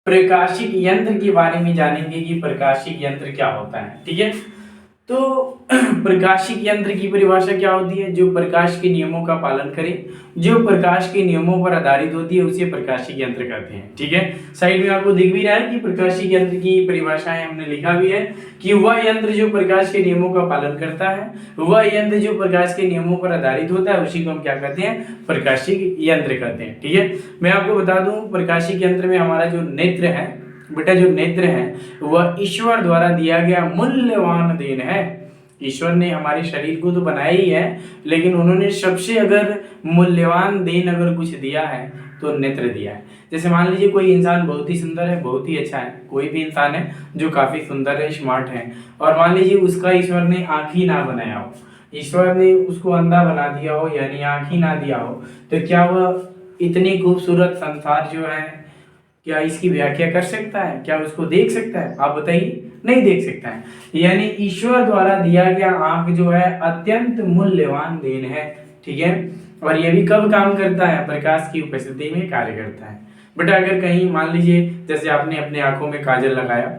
प्रकाशिक यंत्र के बारे में जानेंगे कि प्रकाशिक यंत्र क्या होता है। ठीक है, तो प्रकाशिक यंत्र की परिभाषा क्या होती है? जो प्रकाश के नियमों का पालन करे, जो प्रकाश के नियमों पर आधारित होती है, उसे प्रकाशिक यंत्र कहते हैं। ठीक है, साइड में आपको दिख भी रहा है कि प्रकाशिक यंत्र की परिभाषाएं हमने लिखा भी है कि वह यंत्र जो प्रकाश के नियमों का पालन करता है, वह यंत्र जो प्रकाश के नियमों पर आधारित होता है, उसी को हम क्या कहते हैं? प्रकाशिक यंत्र कहते हैं। ठीक है, मैं आपको बता दूं प्रकाशिक यंत्र में हमारा जो नेत्र है बेटा, जो नेत्र है वह ईश्वर द्वारा दिया गया मूल्यवान देन है। ईश्वर ने हमारे शरीर को तो बनाया ही है, लेकिन उन्होंने सबसे अगर मूल्यवान देन अगर कुछ दिया है तो नेत्र दिया है। जैसे मान लीजिए कोई इंसान बहुत ही सुंदर है, बहुत ही अच्छा है, कोई भी इंसान है जो काफी सुंदर है, स्मार्ट है, और मान लीजिए उसका ईश्वर ने आंख ही ना बनाया हो, ईश्वर ने उसको अंधा बना दिया हो, यानी आंख ही ना दिया हो, तो क्या वह इतनी खूबसूरत संसार जो है क्या इसकी व्याख्या कर सकता है? क्या उसको देख सकता है? आप बताइए, नहीं देख सकता है। यानी ईश्वर द्वारा दिया गया आंख जो है अत्यंत मूल्यवान देन है। ठीक है, और यह भी कब काम करता है? प्रकाश की उपस्थिति में कार्य करता है। बेटा अगर कहीं मान लीजिए जैसे आपने अपनी आंखों में काजल लगाया,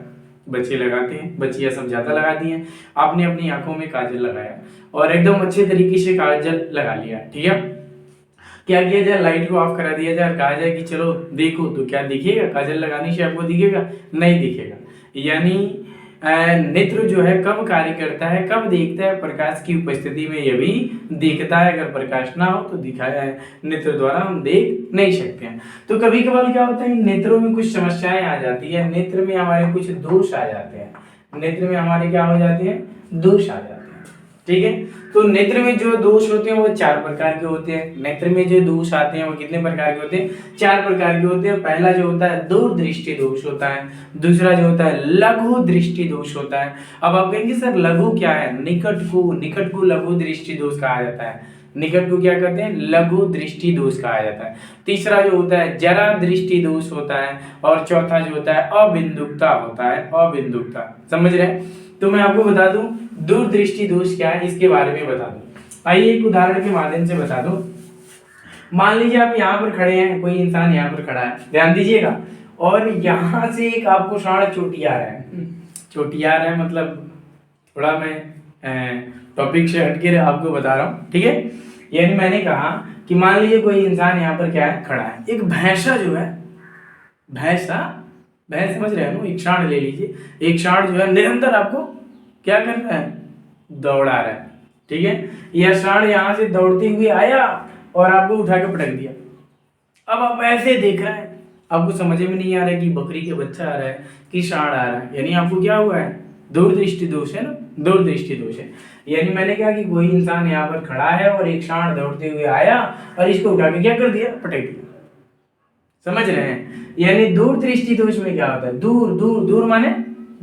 बच्चे लगाते हैं, बच्चियां सब ज्यादा लगाती हैं, आपने अपनी आंखों में काजल लगाया और एकदम अच्छे तरीके से काजल लगा लिया। ठीक है, क्या किया जाए? लाइट को ऑफ करा दिया जाए और कहा जाए कि चलो देखो, तो क्या दिखेगा? काजल लगाने से आपको दिखेगा? नहीं दिखेगा। यानी नेत्र जो है कब कार्य करता है, कब देखता है? प्रकाश की उपस्थिति में यह भी दिखता है। अगर प्रकाश ना हो तो दिखाया है नेत्र द्वारा हम देख नहीं सकते हैं। तो कभी कभार क्या होता है, नेत्रों में कुछ समस्याएं आ जाती है, नेत्र में हमारे कुछ दोष आ जाते हैं, नेत्र में हमारे क्या हो जाते हैं? दोष आ जाते हैं। ठीक है, तो नेत्र में जो दोष होते हैं वो 4 प्रकार के होते हैं। नेत्र में जो दोष आते हैं वो कितने प्रकार के होते हैं? 4 प्रकार के होते हैं। पहला जो होता है दूरदृष्टि दोष होता है, दूसरा जो होता है लघु दृष्टि दोष होता है। अब आप कहेंगे सर लघु क्या है? निकट को लघु दृष्टि दोष कहा जाता है। निकट को क्या कहते हैं? लघु दृष्टि दोष कहा जाता है। तीसरा जो होता है जरा दृष्टि दोष होता है, और चौथा जो होता है अबिंदुकता होता है। अबिंदुकता, समझ रहे हैं? तो मैं आपको बता दूं दूरदृष्टि दोष क्या है, इसके बारे में बता दूं। आइए एक उदाहरण के माध्यम से बता दूं। मान लीजिए आप यहाँ पर खड़े हैं, कोई इंसान यहाँ पर खड़ा है, ध्यान दीजिएगा, और यहाँ से एक आपको साढ़ चोटी आ रहा है। चोटी आ रहा है मतलब थोड़ा मैं टॉपिक से हटके आपको बता रहा हूँ। ठीक है, यानी मैंने कहा कि मान लीजिए कोई इंसान यहाँ पर क्या है? खड़ा है। एक भैंसा जो है, भैंस समझ रहे हैं ना? एक सांड ले लीजिए, एक सांड जो है निरंतर आपको क्या कर रहा है? दौड़ा रहा है। ठीक है, यह सांड यहाँ से दौड़ते हुए आया और आपको उठा के पटक दिया। अब आप ऐसे देख रहे हैं, आपको समझ में नहीं आ रहा है कि बकरी के बच्चा आ रहा है कि सांड आ रहा है, यानी आपको क्या हुआ है? दूरदृष्टि दोष है ना, दूरदृष्टि दोष है। यानी मैंने कहा कि कोई इंसान यहाँ पर खड़ा है और एक सांड दौड़ते हुए आया और इसको उठा के क्या कर दिया? पटक दिया। समझ रहे हैं? यानी दूरदृष्टि दोष में क्या होता है? दूर माने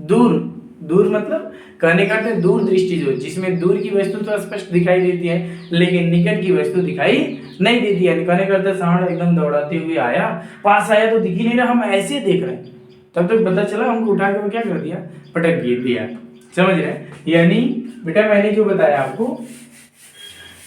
दूर मतलब कहने का अर्थ दूर दृष्टि दोष, जिसमें दूर की वस्तु तो स्पष्ट दिखाई देती है लेकिन निकट की वस्तु दिखाई नहीं देती है। कहने का अर्थ सांड एकदम दौड़ाते हुए आया, पास आया तो दिख ही नहीं रहा, हम ऐसे देख रहे हैं, तब तक पता चला हमको उठा के क्या कर दिया? पटक दिया। समझ रहे हैं? यानी बेटा मैंने जो बताया आपको,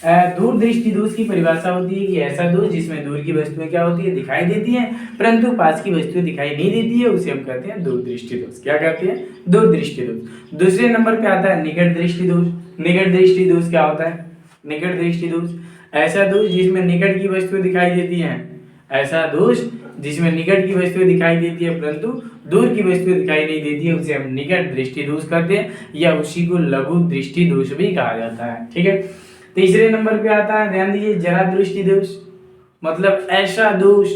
दूरदृष्टि दोष की परिभाषा होती है कि ऐसा दोष जिसमें दूर की वस्तुएं क्या होती है? दिखाई देती हैं, परंतु पास की वस्तुएं दिखाई नहीं देती है, उसे हम कहते हैं दूरदृष्टि दोष। क्या कहते हैं? दूरदृष्टि दोष। दूसरे नंबर पे आता है निकट दृष्टि दोष। निकट दृष्टि दोष क्या होता है? निकट दृष्टि दोष ऐसा दोष जिसमें निकट की वस्तुएं दिखाई देती हैं, ऐसा दोष जिसमें निकट की वस्तुएं दिखाई देती है परंतु दूर की वस्तुएं दिखाई नहीं देती है, उसे हम निकट दृष्टि दोष कहते हैं, या उसी को लघु दृष्टि दोष भी कहा जाता है। ठीक है, तीसरे नंबर पे आता है, ध्यान दीजिए, जरा दृष्टि दोष। मतलब ऐसा दोष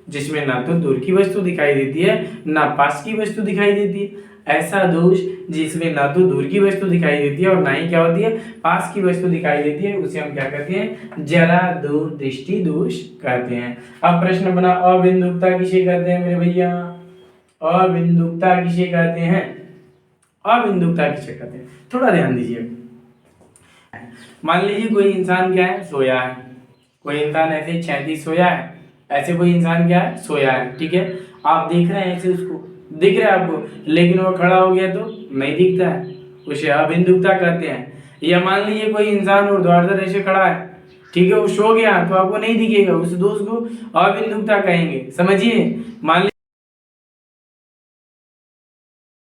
जिसमें ना तो दूर की वस्तु दिखाई देती है ना पास की वस्तु दिखाई देती है, ऐसा दोष जिसमें ना तो दूर की वस्तु दिखाई देती है और ना ही क्या होती है? पास की वस्तु दिखाई देती है, उसे हम क्या कहते हैं? जरा दूर दृष्टि दोष कहते हैं। अब प्रश्न बना, अबिंदुकता किसे कहते हैं मेरे भैया? अबिंदुकता किसे कहते हैं? अबिंदुकता किसे कहते हैं? थोड़ा ध्यान दीजिए। मान लीजिए कोई इंसान क्या है? सोया है। कोई इंसान ऐसे 36 सोया है, ऐसे कोई इंसान क्या है? सोया है। ठीक है, आप देख रहे हैं ऐसे, उसको दिख रहा है आपको, लेकिन वो खड़ा हो गया तो नहीं दिखता है, उसे अबिंदुकता कहते हैं। या मान लीजिए कोई इंसान ऊर्ध्वाधर ऐसे खड़ा है, ठीक है, वो सो गया तो आपको नहीं दिखेगा, उस दोष को अबिंदुकता कहेंगे। समझिए, मान